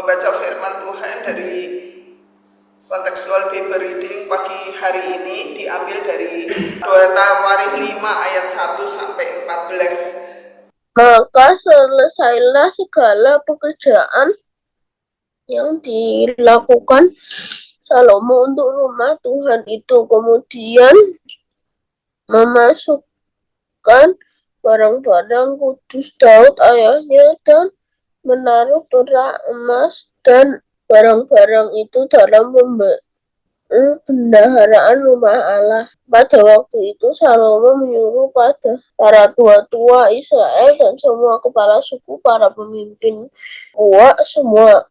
membaca firman Tuhan dari kontekstual Bible reading pagi hari ini diambil dari 2 Tawarikh 5 ayat 1 sampai 14. Maka selesailah segala pekerjaan yang dilakukan Salomo untuk rumah Tuhan itu. Kemudian memasukkan barang-barang kudus Daud ayahnya dan menaruh perak emas dan barang-barang itu dalam bendaharaan rumah Allah. Pada waktu itu Salomo menyuruh pada para tua-tua Israel dan semua kepala suku, para pemimpin semua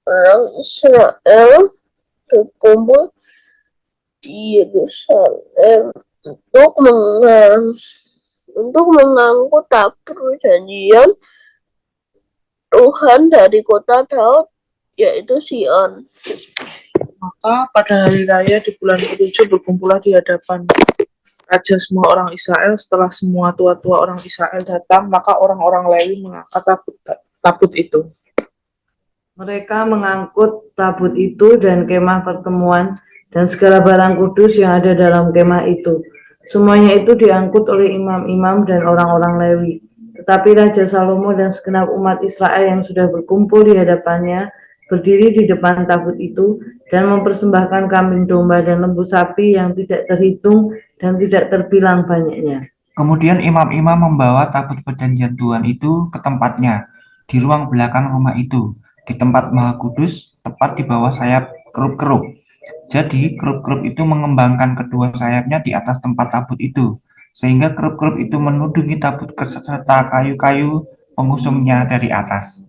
orang Israel berkumpul di Yerusalem untuk mengangkut tabur perjanjian Tuhan dari kota Daud, yaitu Sion. Maka pada hari raya di bulan ke-7 berkumpullah di hadapan raja semua orang Israel. Setelah semua tua-tua orang Israel datang, maka orang-orang Lewi mengangkat tabut itu. Mereka mengangkut tabut itu dan kemah pertemuan dan segala barang kudus yang ada dalam kemah itu. Semuanya itu diangkut oleh imam-imam dan orang-orang Lewi. Tetapi Raja Salomo dan segenap umat Israel yang sudah berkumpul di hadapannya berdiri di depan tabut itu dan mempersembahkan kambing domba dan lembu sapi yang tidak terhitung dan tidak terbilang banyaknya. Kemudian imam-imam membawa tabut perjanjian Tuhan itu ke tempatnya di ruang belakang rumah itu, di tempat Maha Kudus, tepat di bawah sayap kerub-kerub. Jadi kerub-kerub itu mengembangkan kedua sayapnya di atas tempat tabut itu, sehingga kerub-kerub itu menudungi tabut serta kayu-kayu pengusungnya dari atas.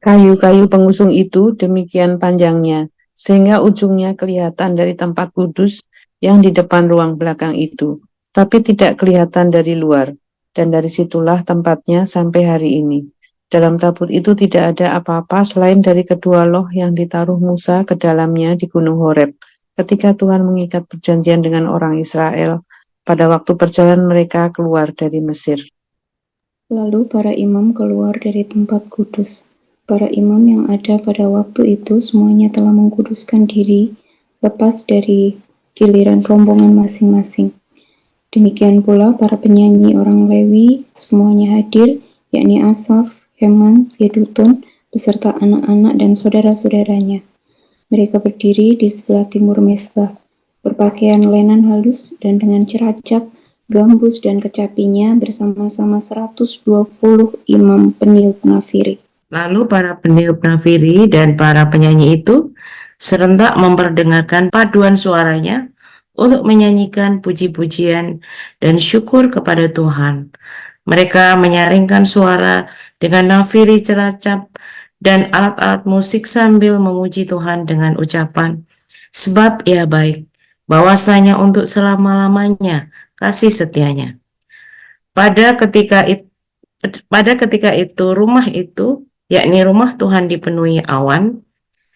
Kayu-kayu pengusung itu demikian panjangnya, sehingga ujungnya kelihatan dari tempat kudus yang di depan ruang belakang itu, tapi tidak kelihatan dari luar, dan dari situlah tempatnya sampai hari ini. Dalam tabut itu tidak ada apa-apa selain dari kedua loh yang ditaruh Musa ke dalamnya di Gunung Horeb, ketika Tuhan mengikat perjanjian dengan orang Israel pada waktu perjalanan mereka keluar dari Mesir. Lalu para imam keluar dari tempat kudus. Para imam yang ada pada waktu itu semuanya telah mengkuduskan diri, lepas dari giliran rombongan masing-masing. Demikian pula para penyanyi orang Lewi semuanya hadir, yakni Asaf, Heman, Yedutun, beserta anak-anak dan saudara-saudaranya. Mereka berdiri di sebelah timur mezbah, berpakaian lenan halus dan dengan ceracap, gambus dan kecapinya bersama-sama 120 imam peniup nafiri. Lalu para peniup nafiri dan para penyanyi itu serentak memperdengarkan paduan suaranya untuk menyanyikan puji-pujian dan syukur kepada Tuhan. Mereka menyaringkan suara dengan nafiri ceracap dan alat-alat musik sambil memuji Tuhan dengan ucapan, sebab Ia baik, bahwasanya untuk selama-lamanya kasih setianya. Pada ketika itu rumah itu, yakni rumah Tuhan, dipenuhi awan,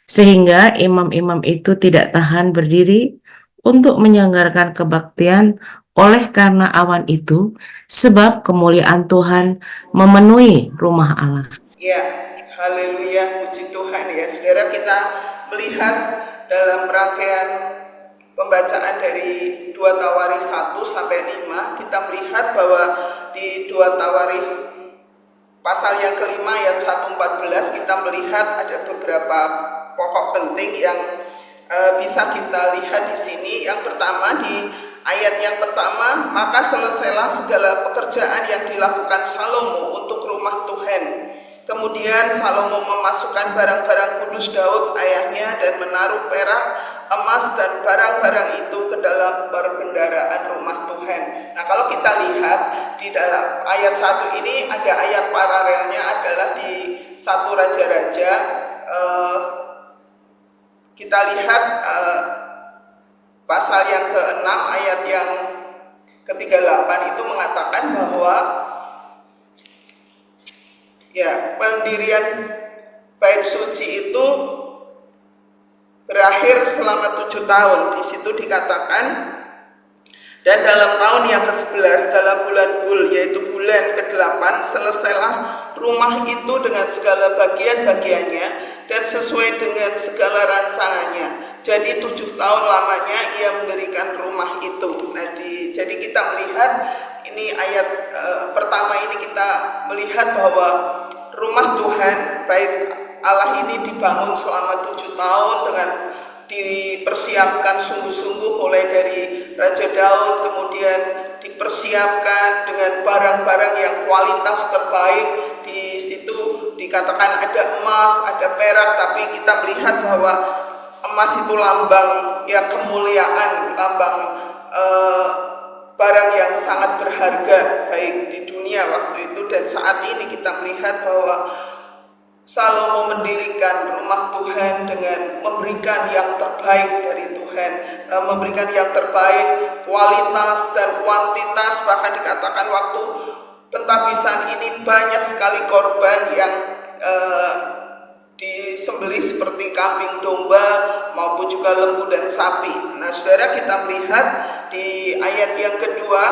sehingga imam-imam itu tidak tahan berdiri untuk menyenggarkan kebaktian oleh karena awan itu, sebab kemuliaan Tuhan memenuhi rumah Allah. Ya, haleluya, puji Tuhan ya. Saudara, kita melihat dalam rangkaian pembacaan dari 2 Tawarikh 1 sampai 5, kita melihat bahwa di 2 Tawarikh pasal yang kelima ayat 1-14 kita melihat ada beberapa pokok penting yang bisa kita lihat di sini. Yang pertama, di ayat yang pertama, maka selesailah segala pekerjaan yang dilakukan Salomo untuk rumah Tuhan. Kemudian Salomo memasukkan barang-barang kudus Daud ayahnya dan menaruh perak, emas dan barang-barang itu ke dalam perbendaharaan rumah Tuhan. Nah, kalau kita lihat di dalam ayat 1 ini ada ayat paralelnya adalah di 1 Raja-Raja. Kita lihat pasal yang ke-6 ayat yang ke-38 itu mengatakan bahwa pendirian bait suci itu berakhir selama 7 tahun. Di situ dikatakan, dan dalam tahun yang ke-11 dalam bulan Bul, yaitu bulan bulan ke-8 selesailah rumah itu dengan segala bagian-bagiannya dan sesuai dengan segala rancangannya. Jadi 7 tahun lamanya ia mendirikan rumah itu. Nah, jadi kita melihat ini ayat pertama ini kita melihat bahwa rumah Tuhan baik Allah ini dibangun selama 7 tahun dengan dipersiapkan sungguh-sungguh mulai dari Raja Daud, kemudian dipersiapkan dengan barang-barang yang kualitas terbaik. Di situ dikatakan ada emas, ada perak, tapi kita melihat bahwa emas itu lambang ya kemuliaan, lambang barang yang sangat berharga baik di dunia waktu itu dan saat ini. Kita melihat bahwa Salomo mendirikan rumah Tuhan dengan memberikan yang terbaik dari Tuhan, memberikan yang terbaik, kualitas dan kuantitas. Bahkan dikatakan waktu pentabisan ini banyak sekali korban yang disembelih seperti kambing domba maupun juga lembu dan sapi. Nah, saudara, kita melihat di ayat yang kedua,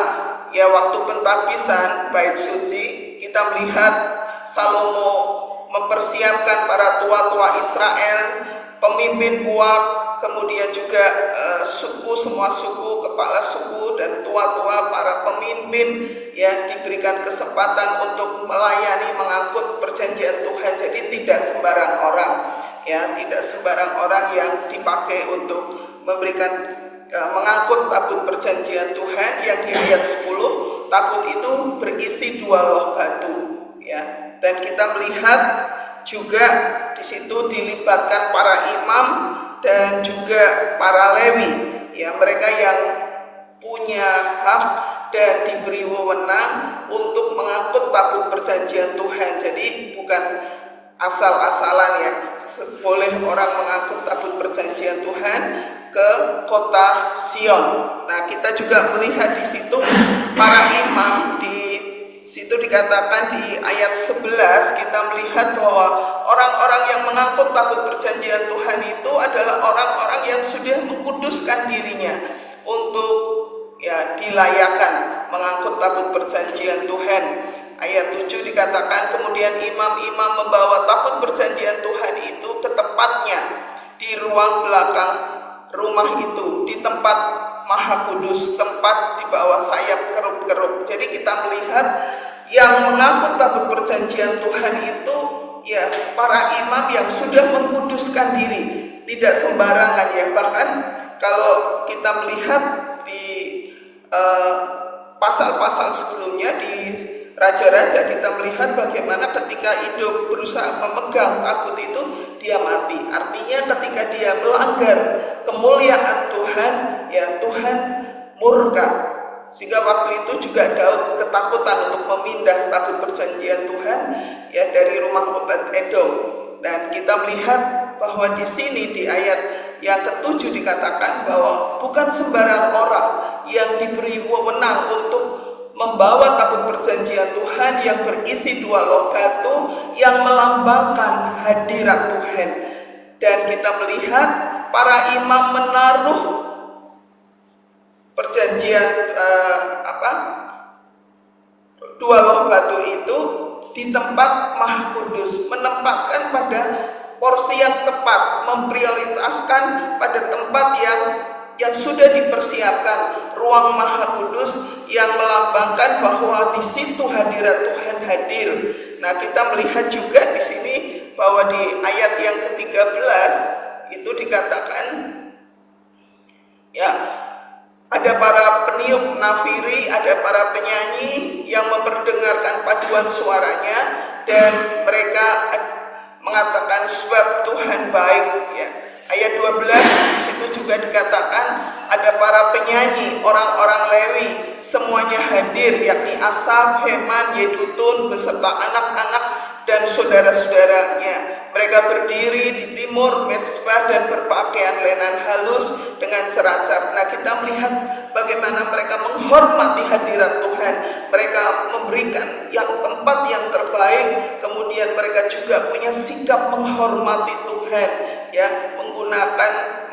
ya waktu pentabisan bait suci, kita melihat Salomo mempersiapkan para tua-tua Israel, pemimpin puak, kemudian juga semua suku, kepala suku dan tua-tua para pemimpin ya diberikan kesempatan untuk melayani mengangkut perjanjian Tuhan. Jadi tidak sembarang orang ya, tidak sembarang orang yang dipakai untuk memberikan mengangkut tabut perjanjian Tuhan yang di ayat 10, tabut itu berisi 2 loh batu ya. Dan kita melihat juga di situ dilibatkan para imam dan juga para Lewi, ya mereka yang punya hak dan diberi wewenang untuk mengangkut tabut perjanjian Tuhan. Jadi bukan asal-asalan ya, boleh orang mengangkut tabut perjanjian Tuhan ke kota Sion. Nah, kita juga melihat di situ para imam. Di situ dikatakan di ayat 11 kita melihat bahwa orang-orang yang mengangkut tabut perjanjian Tuhan itu adalah orang-orang yang sudah mengkuduskan dirinya untuk ya dilayakan mengangkut tabut perjanjian Tuhan. Ayat 7 dikatakan kemudian imam-imam membawa tabut perjanjian Tuhan itu ke tempatnya di ruang belakang rumah itu, di tempat Maha Kudus, tempat di bawah sayap kerub-kerub. Jadi kita melihat yang mengangkut tabut perjanjian Tuhan itu ya para imam yang sudah mengkuduskan diri, tidak sembarangan ya. Bahkan kalau kita melihat di pasal-pasal sebelumnya di Raja-Raja, kita melihat bagaimana ketika Idop berusaha memegang tabut itu dia mati. Artinya ketika dia melanggar kemuliaan Tuhan, ya Tuhan murka. Sehingga waktu itu juga Daud ketakutan untuk memindah tabut perjanjian Tuhan ya dari rumah Obed-Edom. Dan kita melihat bahwa di sini di ayat yang ke-7 dikatakan bahwa bukan sembarang orang yang diberi wewenang untuk membawa tabut perjanjian Tuhan yang berisi 2 loh batu yang melambangkan hadirat Tuhan. Dan kita melihat para imam menaruh perjanjian 2 loh batu itu di tempat Maha Kudus, menempatkan pada porsi yang tepat, memprioritaskan pada tempat yang sudah dipersiapkan, ruang Maha Kudus yang melambangkan bahwa di situ hadirat Tuhan hadir. Nah, kita melihat juga di sini bahwa di ayat yang ke-13 itu dikatakan ya ada para peniup nafiri, ada para penyanyi yang memperdengarkan paduan suaranya dan mereka mengatakan sebab Tuhan baik ya. Ayat 12 di situ juga dikatakan ada para penyanyi, orang-orang Lewi, semuanya hadir yakni Asaf, Heman, Yedutun beserta anak-anak dan saudara-saudaranya. Mereka berdiri di timur mezbah dan berpakaian lenan halus dengan ceracap. Nah, kita melihat bagaimana mereka menghormati hadirat Tuhan. Mereka memberikan tempat yang terbaik, kemudian mereka juga punya sikap menghormati Tuhan ya,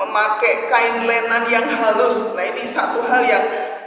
memakai kain lenan yang halus. Nah, ini satu hal yang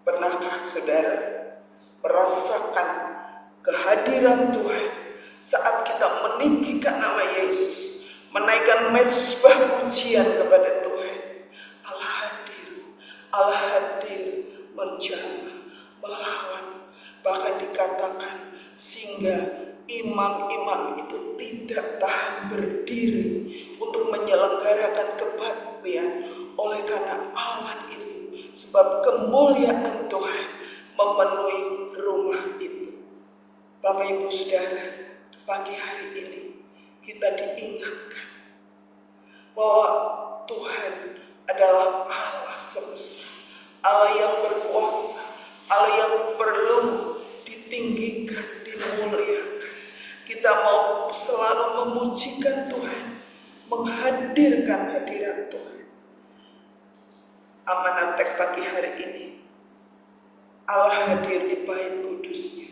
Pernahkah saudara merasakan kehadiran Tuhan saat kita meninggikan nama Yesus, menaikkan mezbah pujian kepada Tuhan? Allah hadir menjamah, melawan, bahkan dikatakan sehingga imam-imam itu tidak tahan berdiri untuk menyelenggarakan kebaktian oleh karena awan itu. Sebab kemuliaan Tuhan memenuhi rumah itu. Bapak Ibu Saudara, pagi hari ini kita diingatkan bahwa Tuhan adalah Allah semesta, Allah yang berkuasa, Allah yang perlu ditinggikan, dimuliakan. Kita mau selalu memujikan Tuhan, menghadirkan hadirat Tuhan. Amanat teks pagi hari ini, Allah hadir di bait kudusnya.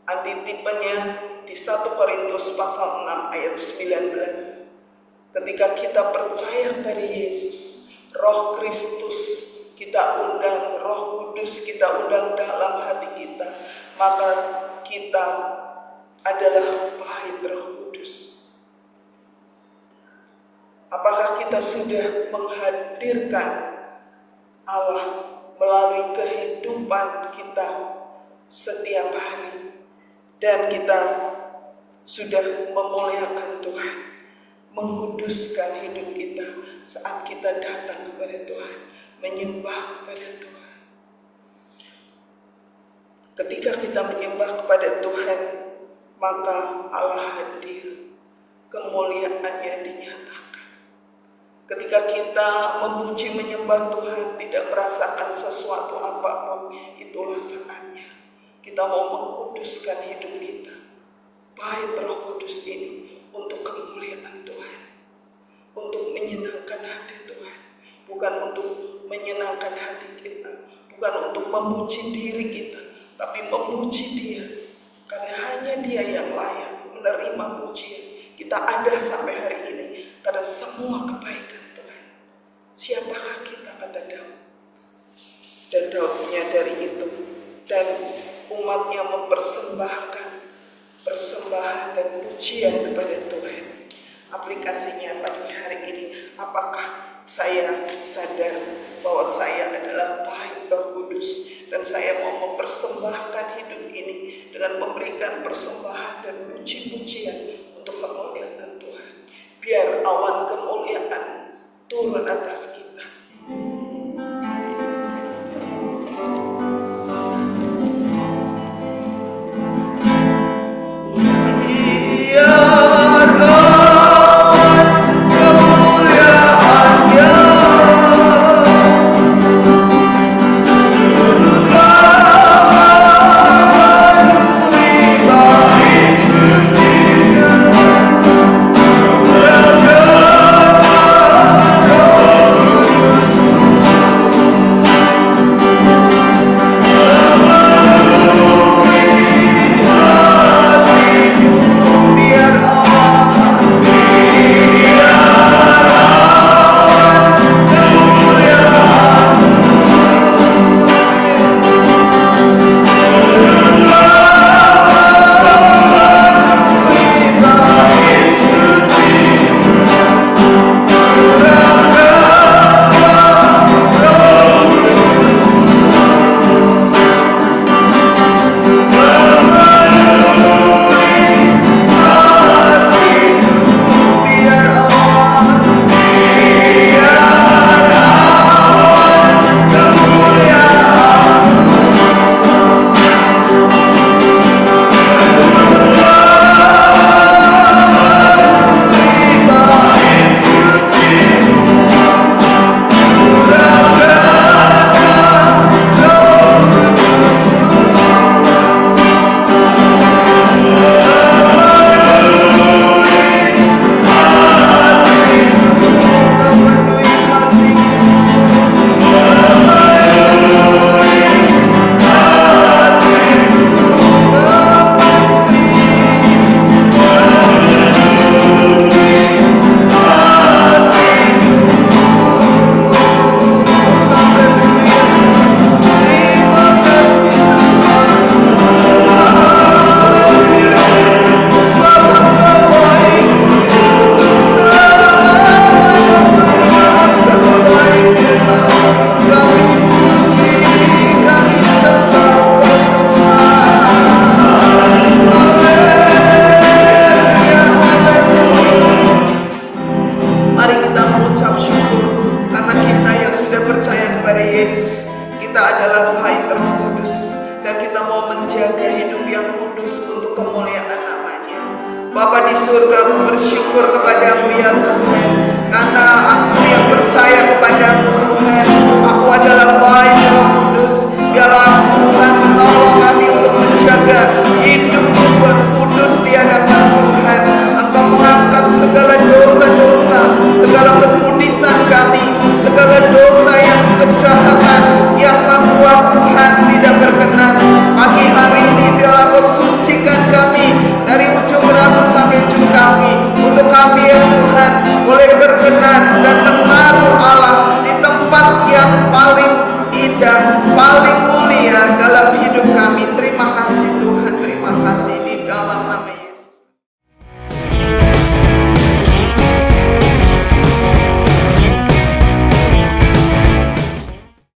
Antitipenya di 1 Korintus pasal 6 ayat 19. Ketika kita percaya pada Yesus, Roh Kristus kita undang, Roh Kudus kita undang dalam hati kita, maka kita adalah bait Roh Kudus. Apakah kita sudah menghadirkan Allah melalui kehidupan kita setiap hari, dan kita sudah memuliakan Tuhan, mengkuduskan hidup kita saat kita datang kepada Tuhan, menyembah kepada Tuhan. Ketika kita menyembah kepada Tuhan, maka Allah hadir, kemuliaannya dinyatakan. Ketika kita memuji menyembah Tuhan, tidak merasakan sesuatu apapun, itulah saatnya kita mau mengkuduskan hidup kita, bait Roh Kudus ini untuk kemuliaan Tuhan, untuk menyenangkan hati Tuhan, bukan untuk menyenangkan hati kita, bukan untuk memuji diri kita, tapi memuji Dia, karena hanya Dia yang layak menerima pujian. Kita ada sampai hari ini karena semua kebaikan Tuhan. Siapakah kita, kata Daud? Dan Daud menyadari itu, dan umatnya mempersembahkan persembahan dan pujian kepada Tuhan. Aplikasinya pagi hari ini, apakah saya sadar bahwa saya adalah bait Roh Kudus dan saya mau mempersembahkan hidup ini dengan memberikan persembahan dan puji-pujian untuk kemuliaan Tuhan. Biar awan kemuliaan turun atas kita. Terangkan roh Mari kita mengucap syukur karena kita yang sudah percaya kepada Yesus, kita adalah bait Roh Kudus dan kita mau menjaga hidup yang kudus untuk kemuliaan nama-Nya. Bapa di surga, aku bersyukur kepadamu ya Tuhan.